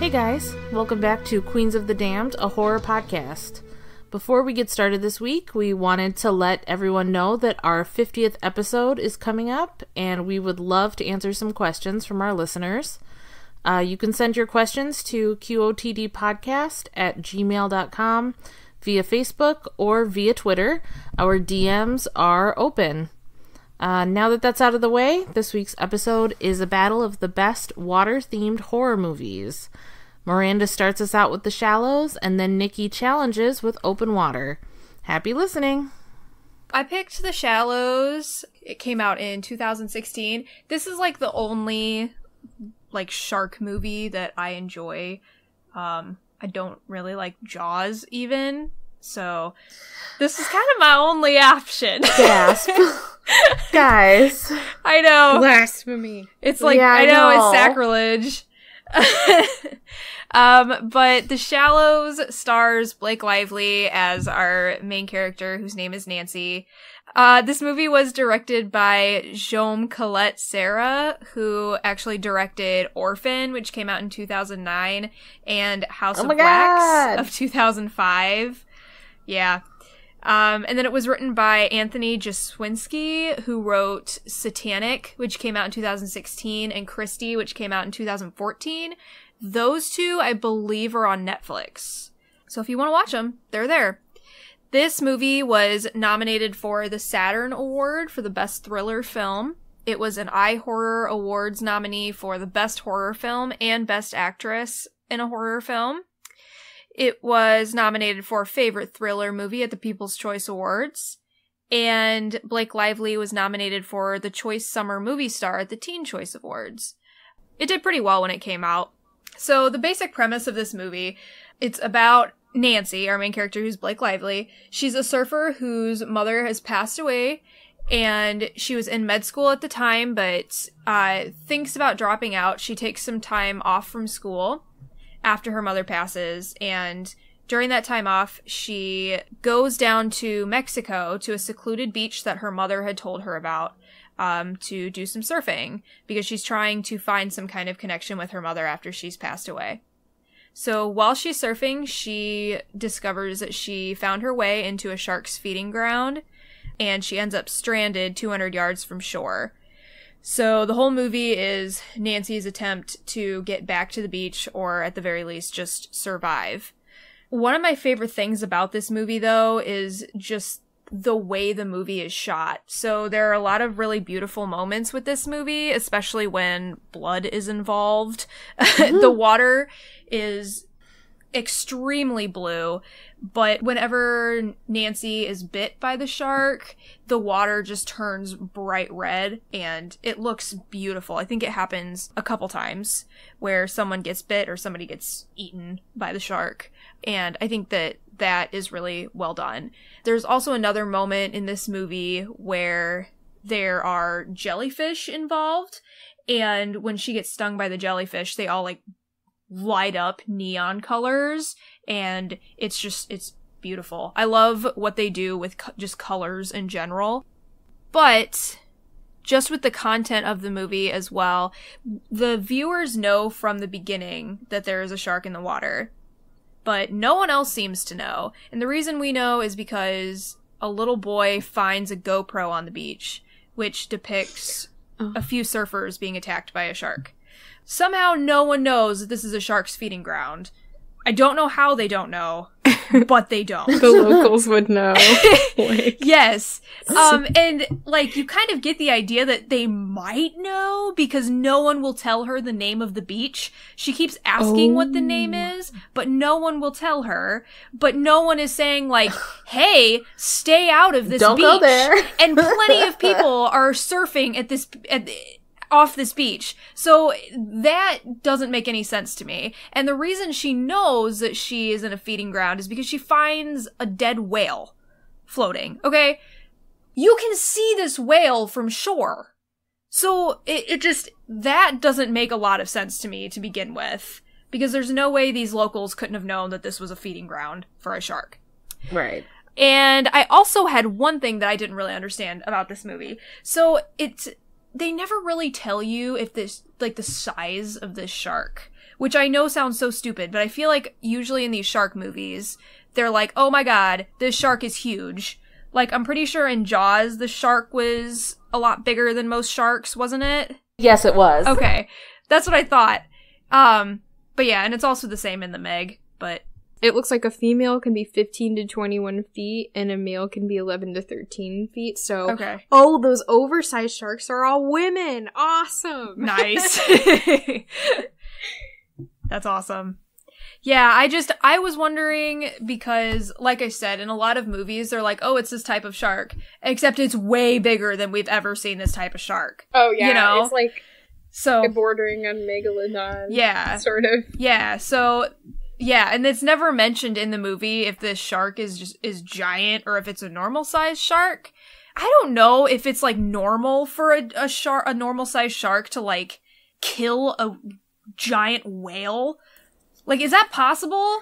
Hey guys, welcome back to Queens of the Damned, a horror podcast. Before we get started this week, we wanted to let everyone know that our 50th episode is coming up, and we would love to answer some questions from our listeners. You can send your questions to qotdpodcast@gmail.com via Facebook or via Twitter. Our DMs are open. Now that that's out of the way, this week's episode is a battle of the best water-themed horror movies. Miranda starts us out with The Shallows, and then Nikki challenges with Open Water. Happy listening! I picked The Shallows. It came out in 2016. This is like the only shark movie that I enjoy. I don't really like Jaws even, so this is kind of my only option. Gasp. Guys. I know. Blasphemy. It's like, yeah, I know it's sacrilege. But The Shallows stars Blake Lively as our main character, whose name is Nancy. This movie was directed by Jaume Collet-Serra, who actually directed Orphan, which came out in 2009, and House of Wax of 2005. Yeah. And then it was written by Anthony Jaswinski, who wrote Satanic, which came out in 2016, and Christie, which came out in 2014. Those two, I believe, are on Netflix. So if you want to watch them, they're there. This movie was nominated for the Saturn Award for the Best Thriller Film. It was an iHorror Awards nominee for the Best Horror Film and Best Actress in a Horror Film. It was nominated for Favorite Thriller Movie at the People's Choice Awards. And Blake Lively was nominated for the Choice Summer Movie Star at the Teen Choice Awards. It did pretty well when it came out. So the basic premise of this movie, it's about Nancy, our main character, who's Blake Lively. She's a surfer whose mother has passed away, and she was in med school at the time, but thinks about dropping out. She takes some time off from school after her mother passes, and during that time off, she goes down to Mexico to a secluded beach that her mother had told her about to do some surfing, because she's trying to find some kind of connection with her mother after she's passed away. So while she's surfing, she discovers that she found her way into a shark's feeding ground, and she ends up stranded 200 yards from shore. So the whole movie is Nancy's attempt to get back to the beach, or at the very least, just survive. One of my favorite things about this movie, though, is just the way the movie is shot. So there are a lot of really beautiful moments with this movie, especially when blood is involved. The water is extremely blue, but whenever Nancy is bit by the shark, the water just turns bright red, and it looks beautiful. I think it happens a couple times where someone gets bit or somebody gets eaten by the shark, and I think that is really well done. There's also another moment in this movie where there are jellyfish involved, and when she gets stung by the jellyfish, they all light up neon colors, and it's beautiful. I love what they do with just colors in general. But just with the content of the movie as well, the viewers know from the beginning that there is a shark in the water, but no one else seems to know. And the reason we know is because a little boy finds a GoPro on the beach, which depicts a few surfers being attacked by a shark. Somehow no one knows that this is a shark's feeding ground. I don't know how they don't know, but they don't. The locals would know. Yes. And you kind of get the idea that they might know, because no one will tell her the name of the beach. She keeps asking what the name is, but no one will tell her. But no one is saying hey, stay out of this beach. Don't go there. And plenty of people are surfing off this beach. So that doesn't make any sense to me. And the reason she knows that she is in a feeding ground is because she finds a dead whale floating. Okay? You can see this whale from shore. So that doesn't make a lot of sense to me to begin with, because there's no way these locals couldn't have known that this was a feeding ground for a shark. Right. And I also had one thing that I didn't really understand about this movie. So they never really tell you if this, the size of this shark. which I know sounds so stupid, but I feel like usually in these shark movies, they're like, oh my god, this shark is huge. Like, I'm pretty sure in Jaws, the shark was a lot bigger than most sharks, wasn't it? Yes, it was. Okay. That's what I thought. But yeah, and it's also the same in the Meg, but... It looks like a female can be 15 to 21 feet, and a male can be 11 to 13 feet, so... Okay. Oh, those oversized sharks are all women! Awesome! Nice. That's awesome. Yeah, I was wondering because, like I said, in a lot of movies, they're like, oh, it's this type of shark. Except it's way bigger than we've ever seen this type of shark. Oh, yeah. You know? It's like so bordering on Megalodon. Yeah. Sort of. Yeah, so... Yeah, and it's never mentioned in the movie if this shark is giant or if it's a normal-sized shark. I don't know if it's, like, normal for a normal-sized shark to, like, kill a giant whale. Like, is that possible?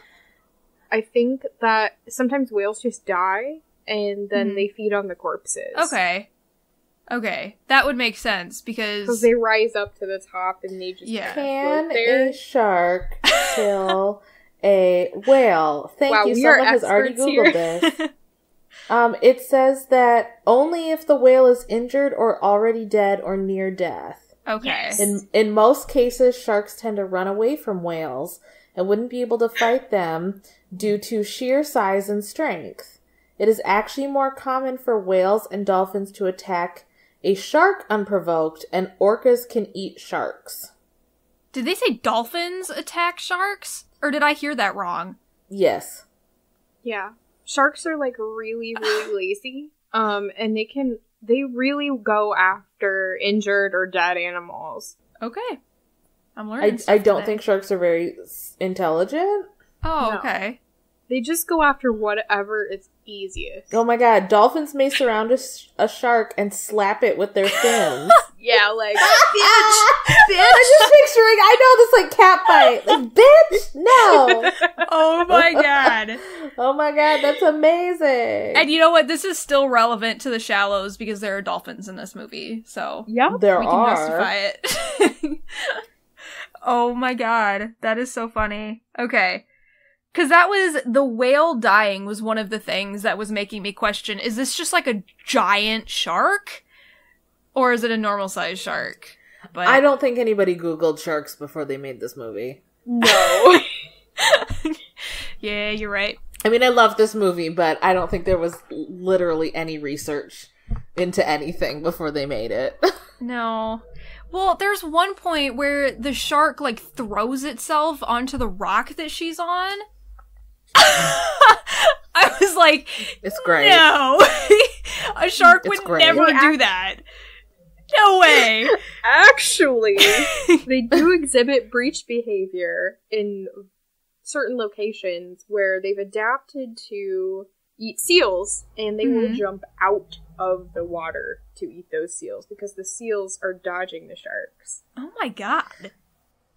I think that sometimes whales just die, and then they feed on the corpses. Okay. That would make sense, because they rise up to the top and they just Can a shark kill a whale? Thank you. Someone has already Googled this. It says that only if the whale is injured or already dead or near death. Okay. Yes. In most cases, sharks tend to run away from whales and wouldn't be able to fight them due to sheer size and strength. It is actually more common for whales and dolphins to attack a shark unprovoked, and orcas can eat sharks. Did they say dolphins attack sharks? Or did I hear that wrong? Yes. Yeah. Sharks are, like, really, really lazy. And they really go after injured or dead animals. Okay. I'm learning I don't think sharks are very intelligent. Oh, No. okay. They just go after whatever is easiest. Oh my god, dolphins may surround a shark and slap it with their fins. Yeah, like, bitch! I'm just picturing, I know this, like, cat fight. Like, bitch! No! Oh my god. Oh my god, that's amazing! And you know what? This is still relevant to The Shallows because there are dolphins in this movie, so yep. There we can are. justify it. Oh my god, that is so funny. Okay. Because the whale dying was one of the things that was making me question, is this just like a giant shark? Or is it a normal-sized shark? But I don't think anybody Googled sharks before they made this movie. No. Yeah, you're right. I mean, I love this movie, but I don't think there was literally any research into anything before they made it. No. Well, there's one point where the shark, like, throws itself onto the rock that she's on. I was like, It's great. no. A shark It's would great. never do that. No way. Actually, they do exhibit breach behavior in certain locations where they've adapted to eat seals, and they will jump out of the water to eat those seals because the seals are dodging the sharks. Oh my god.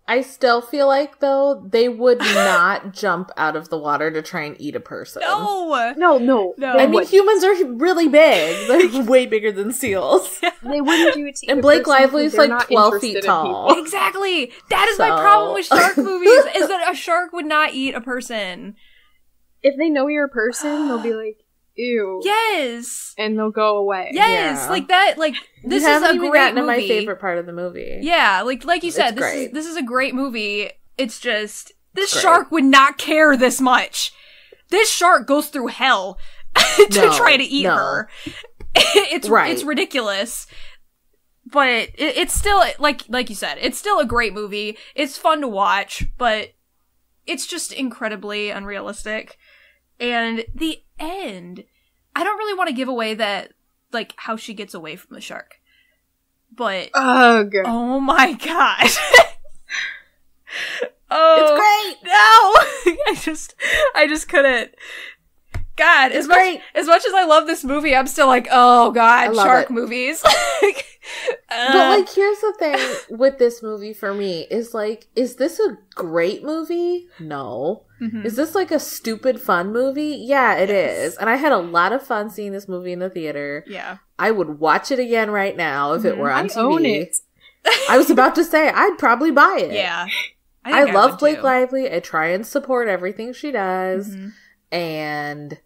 I still feel like, though, they would not jump out of the water to try and eat a person. No. No. I mean, humans are really big. They're way bigger than seals. They wouldn't do it to eat And a Blake person Lively's, because they're like, not 12 interested feet in tall. people. Exactly. That is my problem with shark movies, is that a shark would not eat a person. If they know you're a person, they'll be like, ew. Yes. And they'll go away. Yes, Yeah. like that, like, this You is haven't a even great gotten to movie. my favorite part of the movie. Yeah, like you said, It's great. this is a great movie. It's just, this Great. shark would not care this much. This shark goes through hell to try to eat her. It's ridiculous. But it's still, like you said, it's still a great movie. It's fun to watch, but it's just incredibly unrealistic. And the end, I don't really want to give away that, like, how she gets away from the shark. But, Ugh. oh my god. Oh, It's great! No! I just couldn't. God, as much as I love this movie, I'm still like, oh god, shark movies. But, like, here's the thing with this movie for me, is, like, is this a great movie? No. Mm-hmm. Is this, like, a stupid fun movie? Yeah, it is. And I had a lot of fun seeing this movie in the theater. Yeah. I would watch it again right now if it were on TV. I own it. I was about to say, I'd probably buy it. Yeah. I love would Blake too. Lively. I try and support everything she does. Mm-hmm. And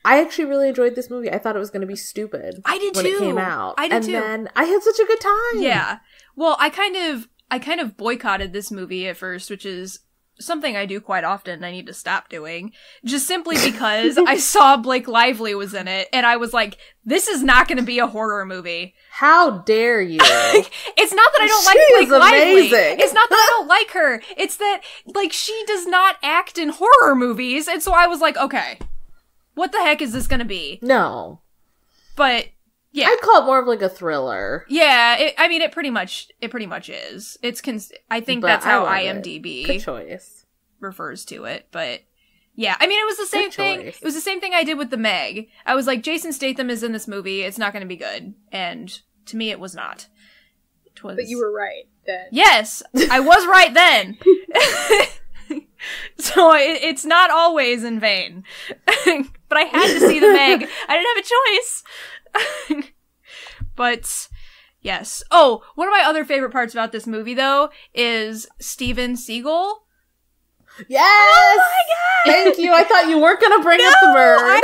I actually really enjoyed this movie. I thought it was going to be stupid. I did when too. it came out. I did too. And then I had such a good time. Yeah. Well, I kind of boycotted this movie at first, which is something I do quite often and I need to stop doing. Just simply because I saw Blake Lively was in it and I was like, this is not going to be a horror movie. How dare you? It's not that I don't She like is Blake Lively. amazing. It's not that I don't like her. It's that, like, she does not act in horror movies. And so I was like, okay, what the heck is this going to be? No. But yeah. I'd call it more of like a thriller. Yeah, it pretty much is. I think But that's how I love IMDb Good choice. refers to it, but yeah, I mean, it was the same Good thing. choice. It was the same thing I did with The Meg. I was like, Jason Statham is in this movie. It's not going to be good. And to me, it was not. It was. But you were right then. Yes, I was right then. So it's not always in vain. But I had to see The Meg. I didn't have a choice. But yes. Oh, one of my other favorite parts about this movie, though, is Steven Seagal. Yes! Oh my god! Thank you. I thought you weren't going to bring up the bird. I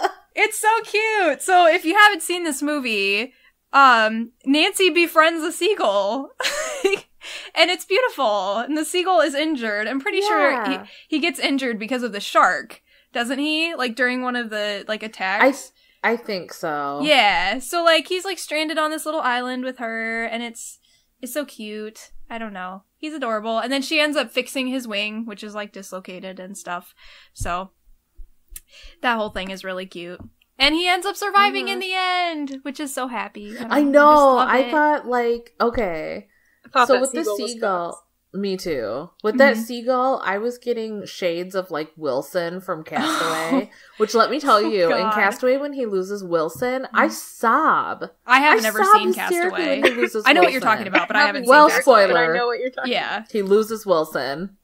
have to! It's so cute. So if you haven't seen this movie, Nancy befriends a seagull. And it's beautiful. And the seagull is injured. I'm pretty sure he gets injured because of the shark. Doesn't he? Like during one of the attacks? I think so. Yeah. So he's stranded on this little island with her and it's so cute. I don't know. He's adorable. And then she ends up fixing his wing, which is dislocated and stuff. So that whole thing is really cute. And he ends up surviving in the end, which is so happy. I know. I thought okay. So with the seagull, me too. With that seagull, I was getting shades of Wilson from Castaway, which let me tell you, in Castaway when he loses Wilson, I sob. I have never seen Castaway. I know what you're talking about, but I haven't seen Castaway. Spoiler. I know what you're talking about. Yeah. He loses Wilson.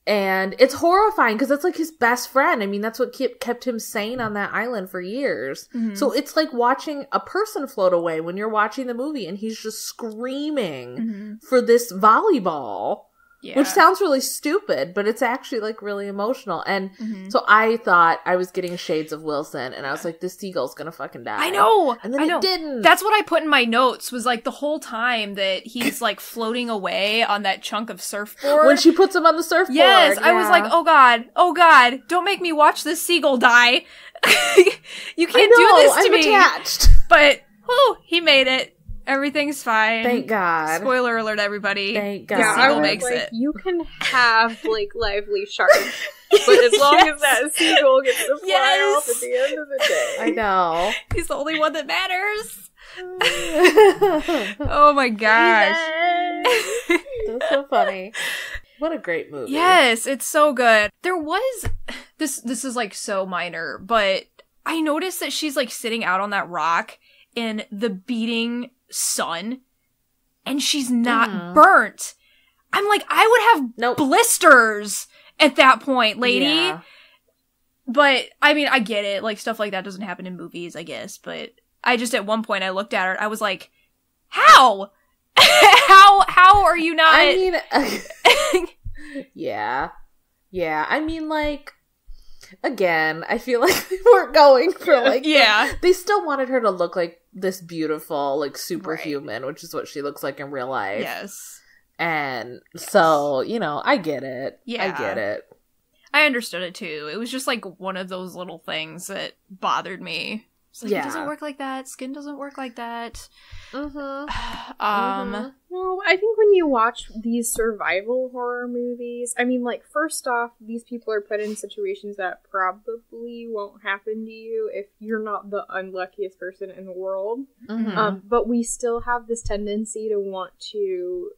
And it's horrifying because it's his best friend. I mean, that's what kept him sane on that island for years. Mm-hmm. So it's like watching a person float away when you're watching the movie and he's just screaming for this volleyball. Yeah. Which sounds really stupid, but it's actually really emotional. And so I thought I was getting shades of Wilson and I was like, this seagull's gonna fucking die. I know! And then it didn't. That's what I put in my notes was the whole time that he's floating away on that chunk of surfboard. When she puts him on the surfboard. Yes, yeah. I was like, oh god, don't make me watch this seagull die. You can't do this to me. I'm attached. But, he made it. Everything's fine. Thank God. Spoiler alert, everybody. Thank God. Yeah, Seagull makes it. You can have Blake Lively shark, but as long as that seagull gets to fly off at the end of the day. I know. He's the only one that matters. Oh my gosh. That's so funny. What a great movie. Yes, it's so good. There was... This is so minor, but I noticed that she's sitting out on that rock in the beating sun and she's not burnt. I'm I would have blisters at that point, lady. Yeah. But I mean, I get it. Stuff like that doesn't happen in movies, I guess. But I just, at one point I looked at her, I was like, how? how are you not? I mean, yeah. I mean, again, I feel like they weren't going for they still wanted her to look like this beautiful, superhuman, which is what she looks like in real life. Yes. And so, I get it. Yeah. I get it. I understood it too. It was just one of those little things that bothered me. It doesn't work like that. Skin doesn't work like that. Well, I think when you watch these survival horror movies, I mean, first off, these people are put in situations that probably won't happen to you if you're not the unluckiest person in the world. But we still have this tendency to want to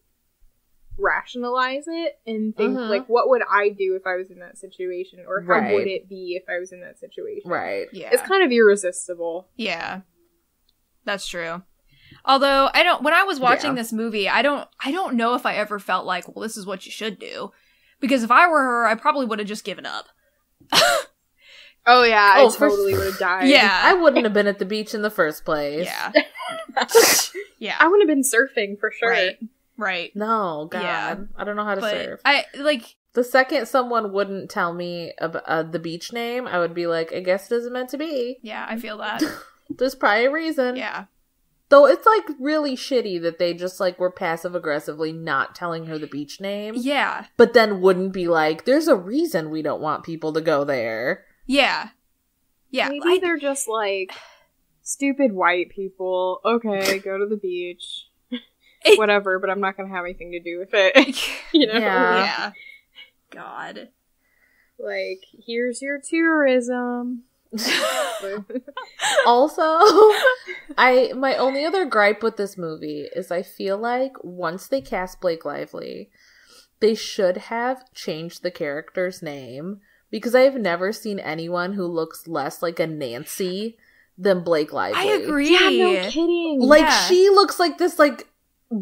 rationalize it and think, what would I do if I was in that situation? Or how would it be if I was in that situation? Right. Yeah. It's kind of irresistible. Yeah. That's true. Although, when I was watching this movie, I don't know if I ever felt well, this is what you should do. Because if I were her, I probably would have just given up. Oh yeah, I totally would have died. Yeah. I wouldn't have been at the beach in the first place. Yeah. Yeah. I would have been surfing for sure. Right. Right. No, God. Yeah. I don't know how to serve. The second someone wouldn't tell me about the beach name, I would be like, I guess it isn't meant to be. Yeah, I feel that. There's probably a reason. Yeah. Though it's, like, really shitty that they just, like, were passive-aggressively not telling her the beach name. Yeah. But then wouldn't be like, there's a reason we don't want people to go there. Yeah. Yeah. Maybe they're just, like, stupid white people. Okay, go to the beach. Whatever, but I'm not gonna have anything to do with it. You know? Yeah. God. Like, here's your tourism. Also, my only other gripe with this movie is I feel like once they cast Blake Lively, they should have changed the character's name, because I have never seen anyone who looks less like a Nancy than Blake Lively. I agree. Yeah, no kidding. Like, she looks like this, like,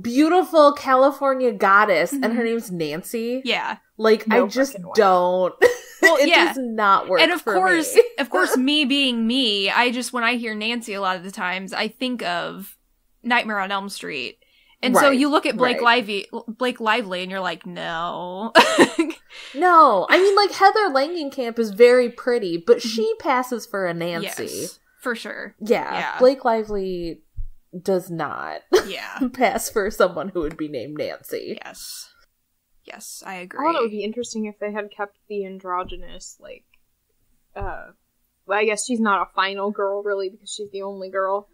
beautiful California goddess, and her name's Nancy. Yeah. Like, No I just fucking way. don't. Well, it yeah. does not work. And of for course, me. me being me, when I hear Nancy a lot of the times, I think of Nightmare on Elm Street. And so you look at Blake Lively, and you're like, no. No, I mean, like, Heather Langenkamp is very pretty, but she passes for a Nancy. Yes, for sure. Yeah. Blake Lively does not Yeah. pass for someone who would be named Nancy. Yes. Yes, I agree. I thought it would be interesting if they had kept the androgynous, like, well, I guess she's not a final girl, really, because she's the only girl.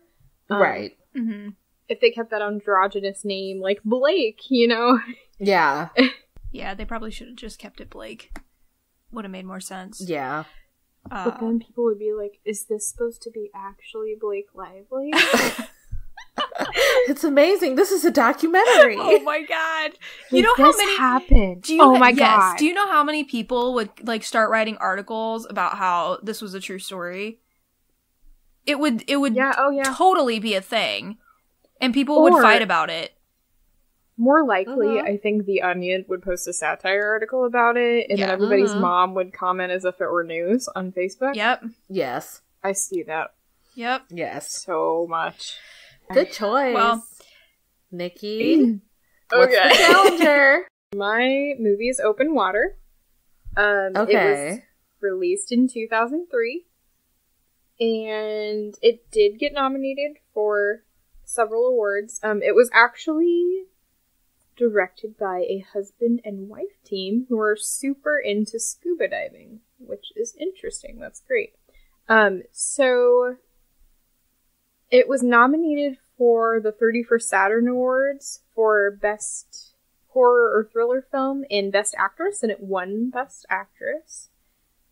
Right. Mm-hmm. If they kept that androgynous name, like Blake, you know? Yeah. Yeah, they probably should have just kept it Blake. Would have made more sense. Yeah. But then people would be like, is this supposed to be actually Blake Lively? It's amazing. This is a documentary. Oh my god. You Like, know how this many happened? God. Do you know how many people would like start writing articles about how this was a true story? It would totally be a thing. And people would fight about it. More likely, I think The Onion would post a satire article about it, and then everybody's mom would comment as if it were news on Facebook. Yep. Yes. I see that. Yep. Yes. So much. Good choice. Well, Nikki, what's the challenger? My movie is Open Water. It was released in 2003. And it did get nominated for several awards. It was actually directed by a husband and wife team who are super into scuba diving, which is interesting. That's great. So it was nominated for the 31st Saturn Awards for Best Horror or Thriller Film and Best Actress, and it won Best Actress.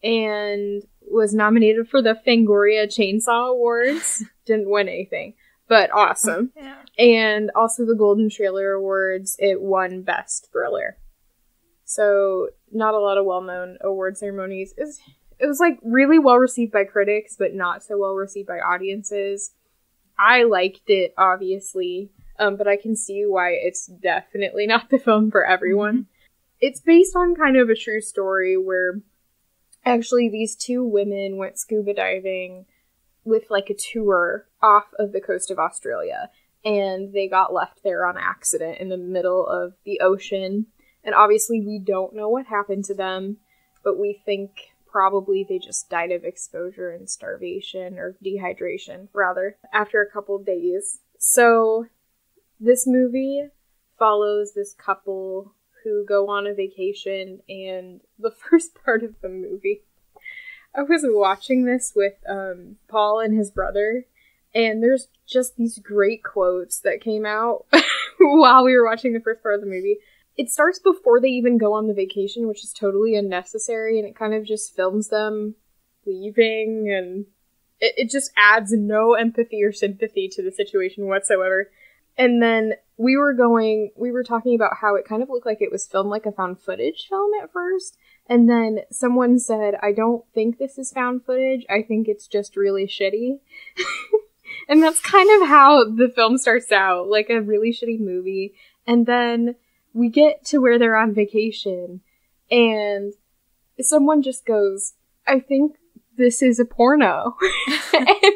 And was nominated for the Fangoria Chainsaw Awards. Didn't win anything, but awesome. Yeah. And also the Golden Trailer Awards, it won Best Thriller. So, not a lot of well-known award ceremonies. It was like really well received by critics, but not so well received by audiences. I liked it, obviously, but I can see why it's definitely not the film for everyone. Mm-hmm. It's based on kind of a true story where actually these two women went scuba diving with like a tour off of the coast of Australia, and they got left there on accident in the middle of the ocean. And obviously we don't know what happened to them, but we think probably they just died of exposure and starvation, or dehydration, rather, after a couple days. So, this movie follows this couple who go on a vacation, and the first part of the movie, I was watching this with Paul and his brother, and there's just these great quotes that came out while we were watching the first part of the movie. It starts before they even go on the vacation, which is totally unnecessary, and it kind of just films them leaving, and it just adds no empathy or sympathy to the situation whatsoever. And then we were talking about how it kind of looked like it was filmed like a found footage film at first, and then someone said, I don't think this is found footage, I think it's just really shitty. And that's kind of how the film starts out, like a really shitty movie, and then we get to where they're on vacation, and someone just goes, I think this is a porno.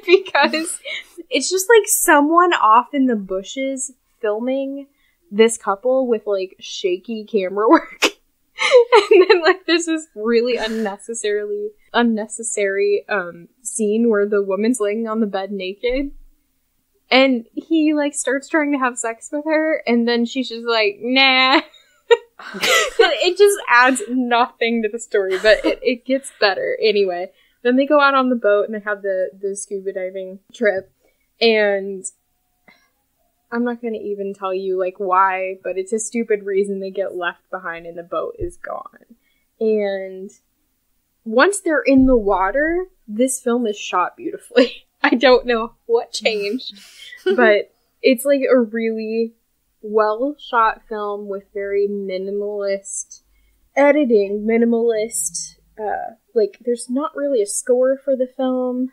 Because it's just like someone off in the bushes filming this couple with, like, shaky camera work. And then, like, there's this really unnecessary scene where the woman's laying on the bed naked. And he, like, starts trying to have sex with her, and then she's just like, nah. It just adds nothing to the story, but it gets better. Anyway, then they go out on the boat, and they have the scuba diving trip, and I'm not gonna even tell you, like, why, but it's a stupid reason they get left behind and the boat is gone. And once they're in the water, this film is shot beautifully. I don't know what changed, but it's, like, a really well-shot film with very minimalist editing, like, there's not really a score for the film.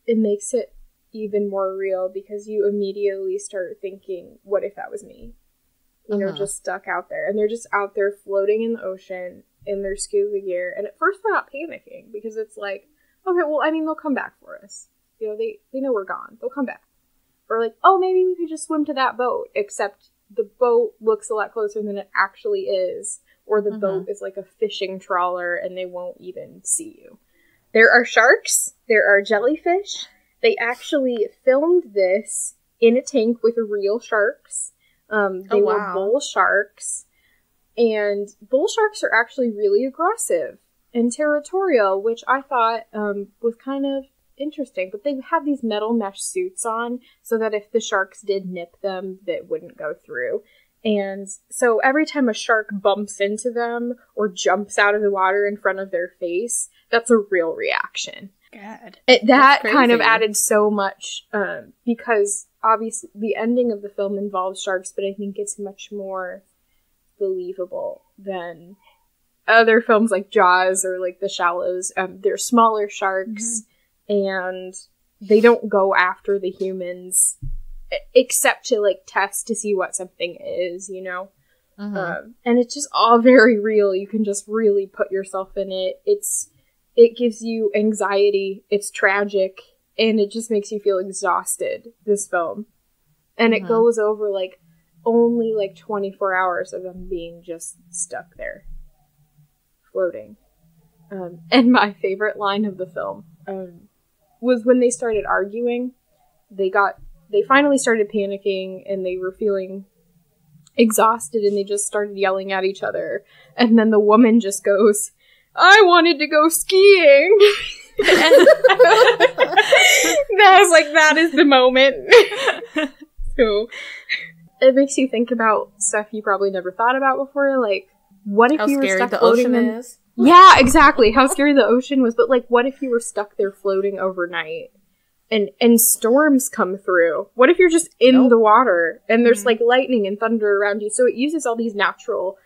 It makes it even more real because you immediately start thinking, what if that was me? You know, just stuck out there. And they're just out there floating in the ocean in their scuba gear. And at first they're not panicking because it's like, okay, well, I mean, they'll come back for us. You know, they know we're gone. They'll come back. Or like, oh, maybe we could just swim to that boat, except the boat looks a lot closer than it actually is. Or the boat is like a fishing trawler and they won't even see you. There are sharks. There are jellyfish. They actually filmed this in a tank with real sharks. They were bull sharks. And bull sharks are actually really aggressive and territorial, which I thought was kind of interesting. But they have these metal mesh suits on so that if the sharks did nip them, that wouldn't go through. And so every time a shark bumps into them or jumps out of the water in front of their face, that's a real reaction. God. That kind of added so much, because obviously the ending of the film involves sharks, but I think it's much more believable than other films like Jaws or like The Shallows. They're smaller sharks, and they don't go after the humans except to like test to see what something is, you know? And it's just all very real. You can just really put yourself in it. It gives you anxiety, it's tragic, and it just makes you feel exhausted, this film. And it goes over, like, only, like, 24 hours of them being just stuck there, floating. And my favorite line of the film was when they started arguing. They finally started panicking, and they were feeling exhausted, and they just started yelling at each other. And then the woman just goes, I wanted to go skiing. I was like, that is the moment. So it makes you think about stuff you probably never thought about before. Like, what if you were stuck floating in... Yeah, exactly. How scary the ocean was. But, like, what if you were stuck there floating overnight and storms come through? What if you're just in the water and there's, like, lightning and thunder around you? So it uses all these natural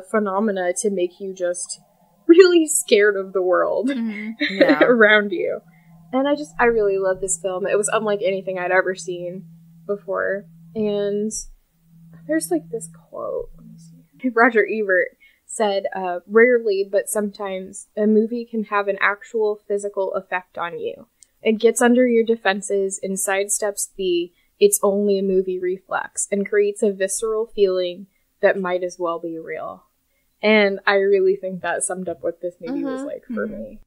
phenomena to make you just really scared of the world around you. And I really love this film. It was unlike anything I'd ever seen before. And there's like this quote. Let me see. Roger Ebert said, rarely, but sometimes a movie can have an actual physical effect on you. It gets under your defenses and sidesteps the it's only a movie reflex and creates a visceral feeling that might as well be real. And I really think that summed up what this movie was like for me.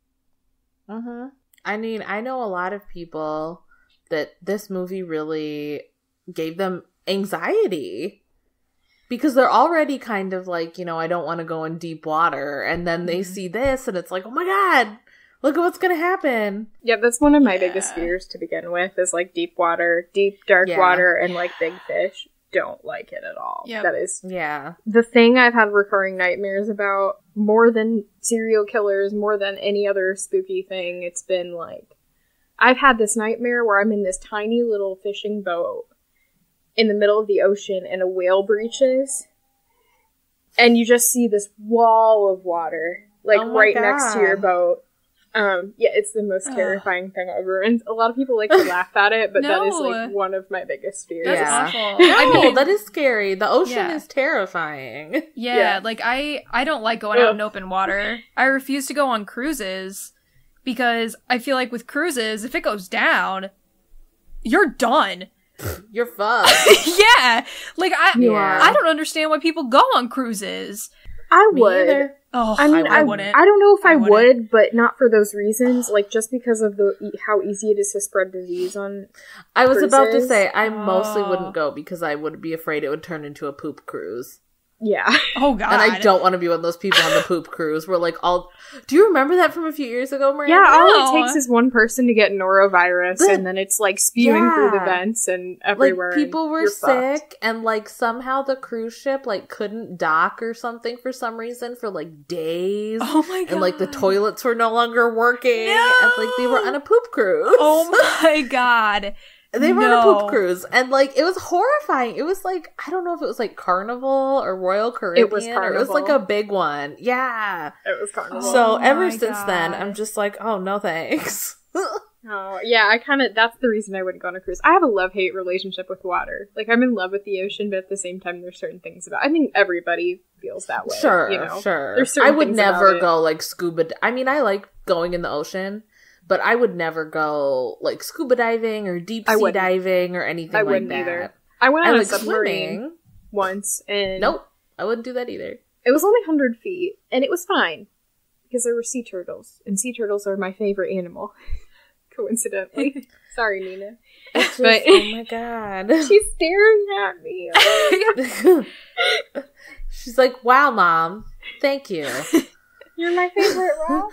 I mean, I know a lot of people that this movie really gave them anxiety because they're already kind of like, you know, I don't want to go in deep water. And then they see this and it's like, oh my God, look at what's going to happen. Yeah, that's one of my biggest fears to begin with is like deep water, deep, dark water, and like big fish. Don't like it at all. That is the thing I've had recurring nightmares about more than serial killers, more than any other spooky thing. It's been like, I've had this nightmare where I'm in this tiny little fishing boat in the middle of the ocean and a whale breaches and you just see this wall of water like right next to your boat. It's the most terrifying thing ever, and a lot of people like to laugh at it, but that is like one of my biggest fears. That's awful. No, I mean, that is scary. The ocean is terrifying. Like I don't like going out in open water. I refuse to go on cruises because I feel like with cruises, if it goes down, you're done. You're fucked. Yeah. Like, Yeah. I don't understand why people go on cruises. I Me would. either. Oh, I mean, I wouldn't. I don't know if I wouldn't. would, but not for those reasons. Like, just because of how easy it is to spread disease on I was about to cruises. say, I mostly wouldn't go because I would be afraid it would turn into a poop cruise. Yeah. Oh, God. And I don't want to be one of those people on the poop cruise where, like, all... Do you remember that from a few years ago, Miranda? Yeah, all No. it takes is one person to get norovirus, But- and then it's, like, spewing through the Yeah. vents and everywhere. Like, people and were you're fucked. sick, and, like, somehow the cruise ship, like, couldn't dock or something for some reason for, like, days. Oh, my God. And, like, the toilets were no longer working. No! And, like, they were on a poop cruise. Oh, my God. They were on a No. poop cruise. And, like, it was horrifying. It was, like, I don't know if it was, like, Carnival or Royal Caribbean. It was Or it was, like, Carnival. a big one. Yeah. It was Carnival. So, Oh ever my since then, God. I'm just like, oh, no thanks. Oh, yeah, that's the reason I wouldn't go on a cruise. I have a love-hate relationship with water. Like, I'm in love with the ocean, but at the same time, there's certain things about I think everybody feels that way. Sure, you know? sure. There's certain I would things about never it. go, like, scuba... I mean, I like going in the ocean, but I would never go, like, scuba diving or deep I sea wouldn't. diving or anything I like wouldn't that. either. I went I on a like submarine swimming. once, and Nope, I wouldn't do that either. it was only 100 feet, and it was fine. Because there were sea turtles, and sea turtles are my favorite animal. Coincidentally. Sorry, Nina. It's just, But- oh my god. She's staring at me. She's like, wow, Mom. Thank you. You're my favorite rock.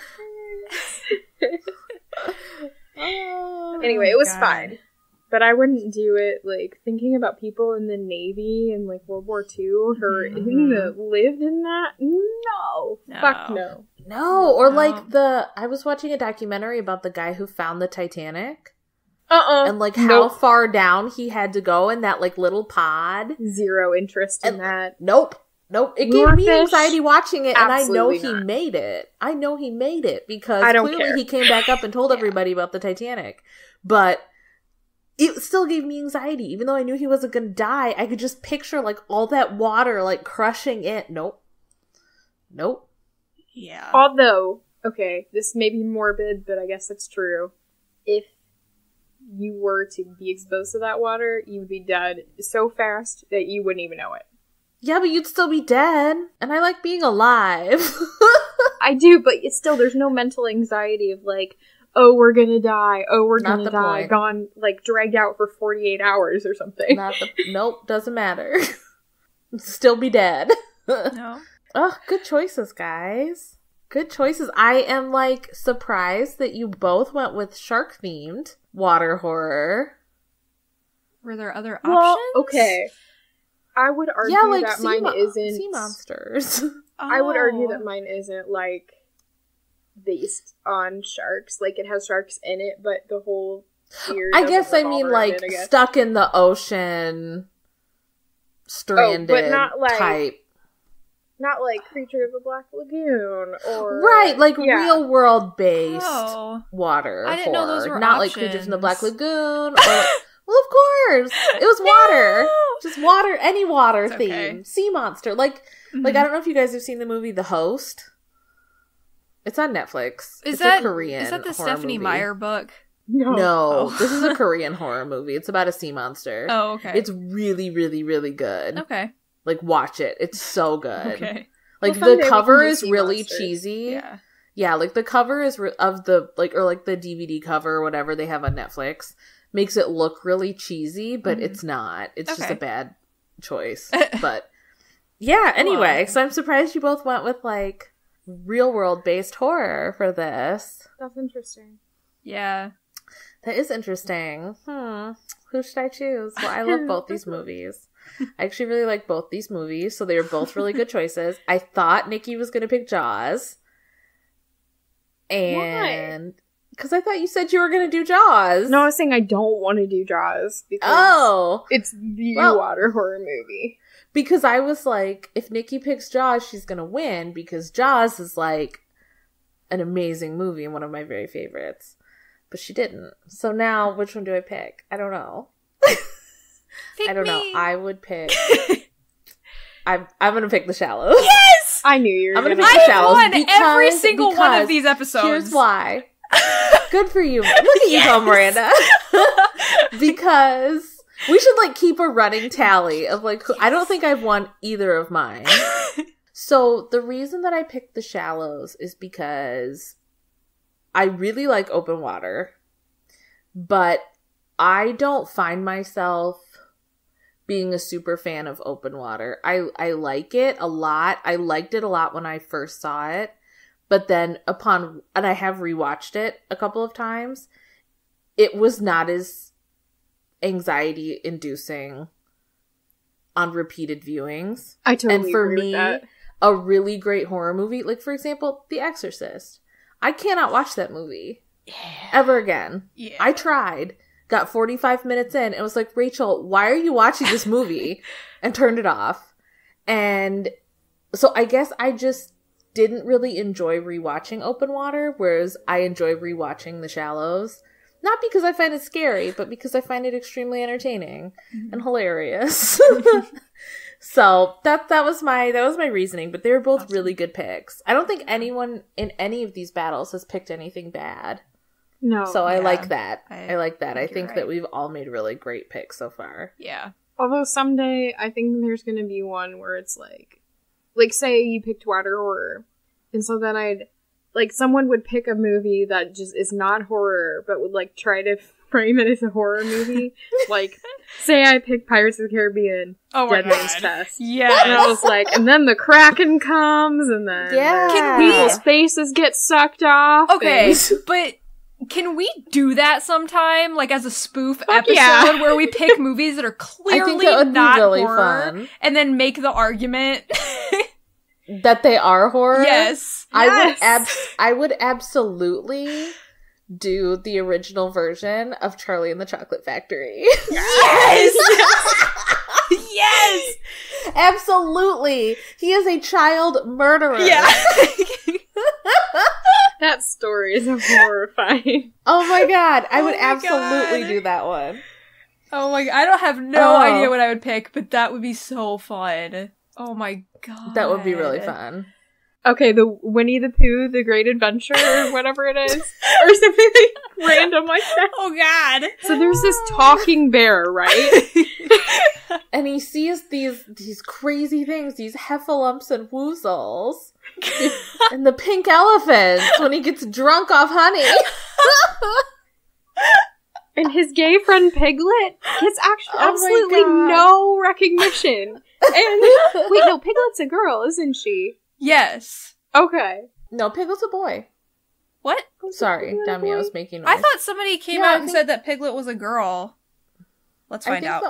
Oh, Anyway, it was God. fine. But I wouldn't do it, like, thinking about people in the Navy and, like, World War II or anything that lived in that. No. No. Fuck no. no, or No. like I was watching a documentary about the guy who found the Titanic. And, like, how Nope. far down he had to go in that, like, little pod. Zero interest in And- that. Nope. It gave me Swordfish? anxiety watching it, and I know Absolutely he not. made it. I know he made it, because I don't clearly care. he came back up and told everybody about the Titanic. But it still gave me anxiety. Even though I knew he wasn't going to die, I could just picture, like, all that water, like, crushing it. Nope. Yeah. Although, okay, this may be morbid, but I guess it's true. If you were to be exposed to that water, you would be dead so fast that you wouldn't even know it. Yeah, but you'd still be dead. And I like being alive. I do, but it's still, there's no mental anxiety of like, oh, we're gonna die. Oh, we're Not gonna the die. point. Gone, like, dragged out for 48 hours or something. Nope, doesn't matter. Still be dead. No. Oh, good choices, guys. Good choices. I am, like, surprised that you both went with shark-themed water horror. Were there other Well, options? okay. I would argue Yeah, like that mine isn't. sea monsters. I would argue Oh. that mine isn't, like, based on sharks. Like, it has sharks in it, but the whole fear I doesn't guess I revolve mean, around like, it, I guess. stuck in the ocean, stranded not, like, type. Not like Creature of the Black Lagoon or... Right, like yeah. real world-based Oh. water I didn't know those horror. were Not like Creatures in the Black options. Lagoon or... Well, of course! It was water! Just water, any water It's theme. okay. Sea monster. Like, I don't know if you guys have seen the movie The Host. It's on Netflix. Is it's that a Korean Is that the horror Stephanie movie. Meyer book? No. No, Oh. this is a Korean horror movie. It's about a sea monster. Oh, okay. It's really, really, really good. okay. Like, watch it. It's so good. Okay. Like, Well, someday the we cover can do is sea really monsters. cheesy. Yeah. Yeah, like, the cover is of the, like, or like the DVD cover or whatever they have on Netflix makes it look really cheesy, but it's not. It's just Okay. a bad choice. But, yeah, anyway, so I'm surprised you both went with, like, real world based horror for this. That's interesting. Yeah. That is interesting. Who should I choose? Well, I love both these movies. I actually really like both these movies, so they were both really good choices. I thought Nikki was going to pick Jaws. And... Because I thought you said you were going to do Jaws. No, I was saying I don't want to do Jaws because Oh! it's the Well- water horror movie. Because I was like, if Nikki picks Jaws, she's going to win, because Jaws is, like, an amazing movie and one of my very favorites. But she didn't. So now, which one do I pick? I don't know. Pick I don't know. me. I would pick... I'm going to pick The Shallows. Yes! I knew you were I'm gonna gonna pick I The have Shallows won every because- single one because of these episodes. Here's why. Good for you. Look at you go, Miranda. Because We should, like, keep a running tally of, like, I don't think I've won either of mine. So, the reason that I picked The Shallows is because I really like open water, but I don't find myself being a super fan of open water. I like it a lot. I liked it a lot when I first saw it, but then and I have rewatched it a couple of times, it was not as anxiety inducing on repeated viewings. I totally and for agree me, with that. A really great horror movie, like for example, The Exorcist. I cannot watch that movie ever again. Yeah. I tried, got 45 minutes in, and was like, Rachel, why are you watching this movie? And turned it off. And so I guess I just didn't really enjoy rewatching Open Water, whereas I enjoy rewatching The Shallows. Not because I find it scary, but because I find it extremely entertaining and hilarious. So that was my reasoning, but they were both really good picks. I don't think anyone in any of these battles has picked anything bad. No. So I like that. I I like that. I you're think right. that we've all made really great picks so far. Yeah. Although someday I think there's gonna be one where it's like say you picked water horror, and so then someone would pick a movie that just is not horror, but would like try to frame it as a horror movie. Like, say I picked Pirates of the Caribbean, Oh my Dead Man's god. Chest. Yes. And I was like, and then the Kraken comes, and then Yeah. people's faces get sucked off. Okay, and- but can we do that sometime, like as a spoof Fuck episode yeah. where we pick movies that are I clearly think that would be not really horror, fun. and then make the argument? That they are horror? Yes. I would absolutely do the original version of Charlie and the Chocolate Factory. Yes. Yes. Absolutely. He is a child murderer. Yeah. that story is horrifying. Oh my god. I Oh would my absolutely God. do that one. Oh my god, I don't have no Oh. idea what I would pick, but that would be so fun. Oh my god. That would be really fun. Okay, the Winnie the Pooh, The Great Adventure, or whatever it is. Or something like random like that. Oh god. So there's this talking bear, right? And he sees these crazy things, these heffalumps and woozles. And the pink elephants when he gets drunk off honey. And his gay friend Piglet gets actually Oh my absolutely God. no recognition. And wait, no, Piglet's a girl, isn't she? Yes. Okay. No, Piglet's a boy. What? Sorry, dummy, I was making noise. I thought somebody came Yeah, I out and think- said that Piglet was a girl. Let's I find think out.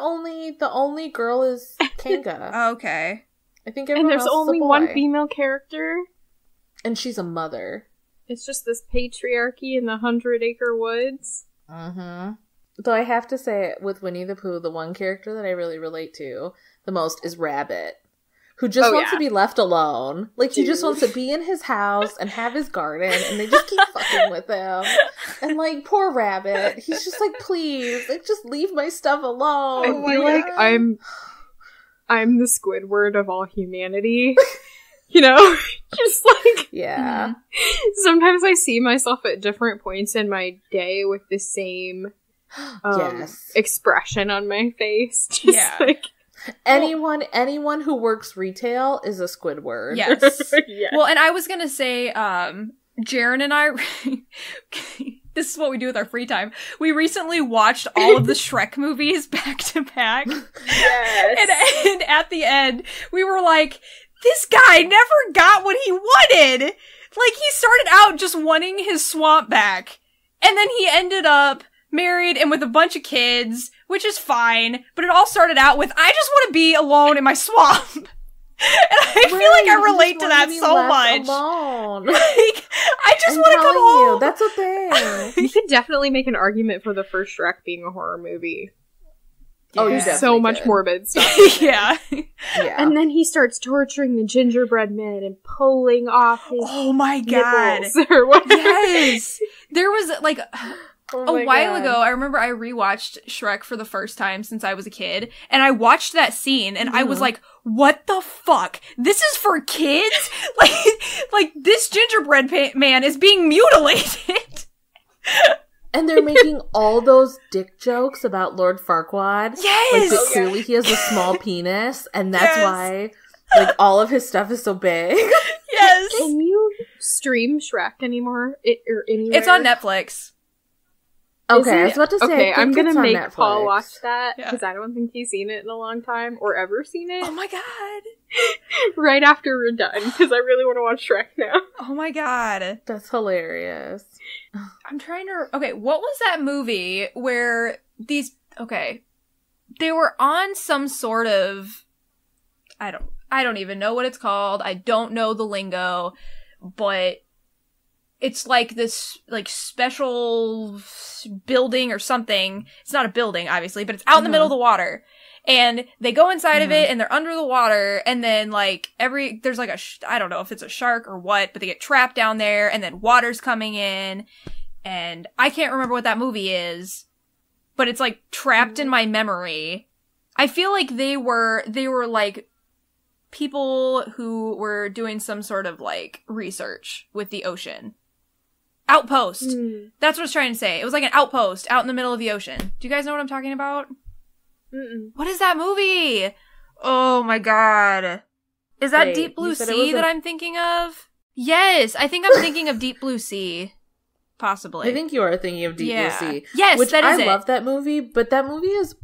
the only girl is Kanga. Okay. I think And everyone there's else only is a one boy. female character. And she's a mother. It's just this patriarchy in the 100-acre woods. Mm-hmm. Though I have to say, with Winnie the Pooh, the one character that I really relate to the most is Rabbit, who just Oh, wants yeah. to be left alone. Like, he just Dude. wants to be in his house and have his garden, and they just keep fucking with him. And, like, poor Rabbit, he's just like, please, like, just leave my stuff alone. I feel like I'm the Squidward of all humanity. You know? Just like, Yeah. sometimes I see myself at different points in my day with the same Yes. expression on my face. Just Yeah. like, Anyone who works retail is a Squidward. Yes. yeah. Well, and I was gonna say, Jaren and I, this is what we do with our free time. We recently watched all of the Shrek movies back to back. Yes. And at the end, we were like, this guy never got what he wanted! Like, he started out just wanting his swamp back. And then he ended up married and with a bunch of kids, which is fine. But it all started out with, I just want to be alone in my swamp. And I feel like I relate to that so much. Alone. Like, I just I'm want to come telling you, home. that's a thing. You could definitely make an argument for the first Shrek being a horror movie. Oh, you Yeah. definitely So much could. morbid stuff. Yeah. Yeah. And then he starts torturing the gingerbread man and pulling off his Oh my god. nipples or whatever. Yes. There was like Oh a my while God. ago, I remember I rewatched Shrek for the first time since I was a kid, and I watched that scene and I was Mhm. like, what the fuck? This is for kids? like this gingerbread man is being mutilated. And they're making all those dick jokes about Lord Farquaad. Yes! Like, that clearly he has a small penis, and that's why, like, all of his stuff is so big. Yes! Can you stream Shrek anymore? Or anywhere? It's on Netflix. Okay, I was about to say, okay, I'm gonna make Netflix. Paul watch that, because I don't think he's seen it in a long time, or ever seen it. Oh my god! Right after we're done, because I really want to watch Shrek now. Oh my god. That's hilarious. I'm trying to... Okay, what was that movie where these... Okay. They were on some sort of... I don't even know what it's called. I don't know the lingo. But it's like this, like, special building or something. It's not a building, obviously, but it's out in the middle of the water. And they go inside of it, and they're under the water, and then, like, there's, like, I don't know if it's a shark or what, but they get trapped down there, and then water's coming in, and I can't remember what that movie is, but it's, like, trapped in my memory. I feel like they were, like, people who were doing some sort of, like, research with the ocean. Outpost! That's what I was trying to say. It was like an outpost out in the middle of the ocean. Do you guys know what I'm talking about? Mm-mm. What is that movie? Oh my god. Is that Deep Blue Sea that I'm thinking of? Yes, I think I'm thinking of Deep Blue Sea. Possibly. I think you are thinking of Deep Blue Sea. Yes, which that is I love that movie, but that movie is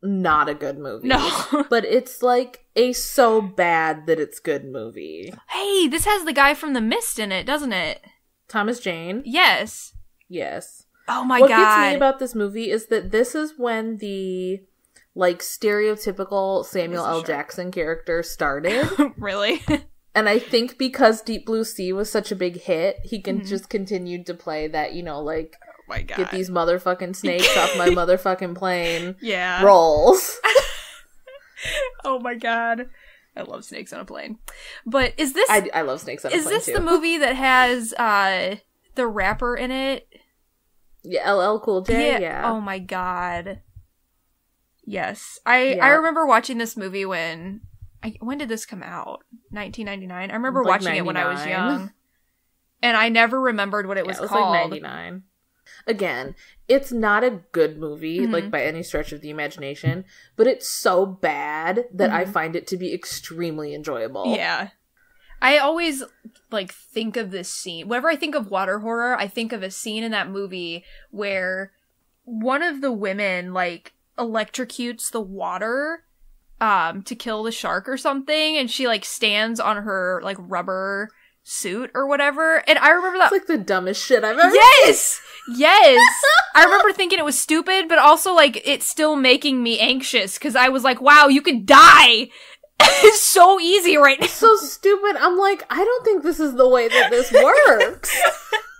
not a good movie. No. But it's like a so bad that it's good movie. Hey, this has the guy from The Mist in it, doesn't it? Thomas Jane? Yes. Yes. Oh my god. What gets me about this movie is that this is when the, like, stereotypical Samuel L. Jackson character started. Really? And I think because Deep Blue Sea was such a big hit, he can just continue to play that, you know, like, oh my god, get these motherfucking snakes off my motherfucking plane roles. Oh my god. I love snakes on a plane. But is this... I love snakes on a plane, too. Is this the movie that has the rapper in it? Yeah, LL Cool J, yeah. Oh my god. Yes. I remember watching this movie when did this come out? 1999? I remember like watching 99. it when I was young. And I never remembered what it was called. Like 99. Again, it's not a good movie, like, by any stretch of the imagination, but it's so bad that I find it to be extremely enjoyable. Yeah. I always, like, think of this scene. Whenever I think of water horror, I think of a scene in that movie where one of the women, like, electrocutes the water to kill the shark or something, and she, like, stands on her, like, rubber suit or whatever. And I remember that... It's like the dumbest shit I've ever Yes! Yes! I remember thinking it was stupid, but also, like, it's still making me anxious, because I was like, wow, you could die! It's so easy right now. So stupid. I'm like, I don't think this is the way that this works.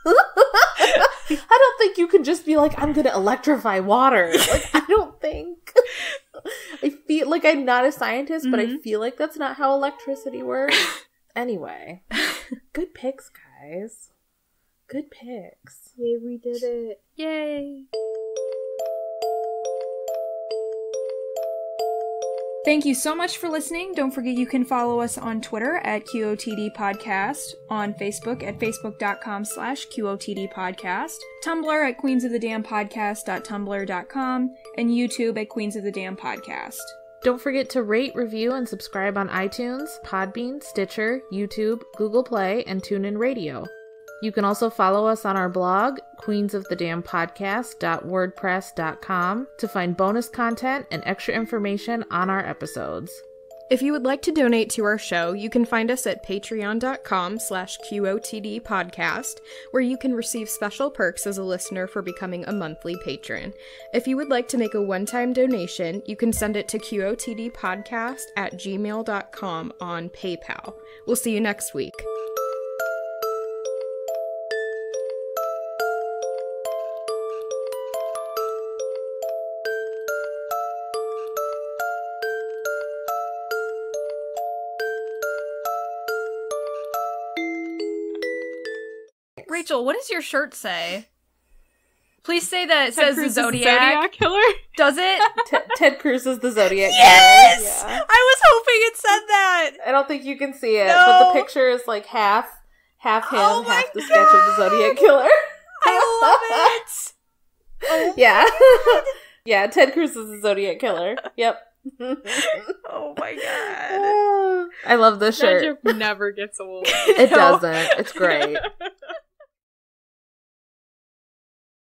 I don't think you can just be like, I'm gonna electrify water. Like, I don't think. I feel like I'm not a scientist, but I feel like that's not how electricity works. Anyway. Good picks, guys. Good picks. Yay, we did it. Yay. Thank you so much for listening. Don't forget you can follow us on Twitter at QOTD Podcast, on Facebook at facebook.com/QOTD Podcast, Tumblr at queensofthedamnpodcast.tumblr.com, and YouTube at Queens of the Damn Podcast. Don't forget to rate, review, and subscribe on iTunes, Podbean, Stitcher, YouTube, Google Play, and TuneIn Radio. You can also follow us on our blog, queensofthedamnpodcast.wordpress.com, to find bonus content and extra information on our episodes. If you would like to donate to our show, you can find us at patreon.com/QOTD podcast, where you can receive special perks as a listener for becoming a monthly patron. If you would like to make a one-time donation, you can send it to QOTDpodcast@gmail.com on PayPal. We'll see you next week. Rachel, what does your shirt say? Please say that it says the Cruz Zodiac. is the Zodiac Killer? Does it? Ted Cruz is the Zodiac. Yes! Yeah. I was hoping it said that! I don't think you can see it, No. but the picture is like half him, Oh my half the sketch of the Zodiac Killer. I love it! Oh yeah. Yeah, Ted Cruz is a Zodiac killer. Yep. Oh my god. I love this That shirt. joke never gets old. It doesn't. It's great.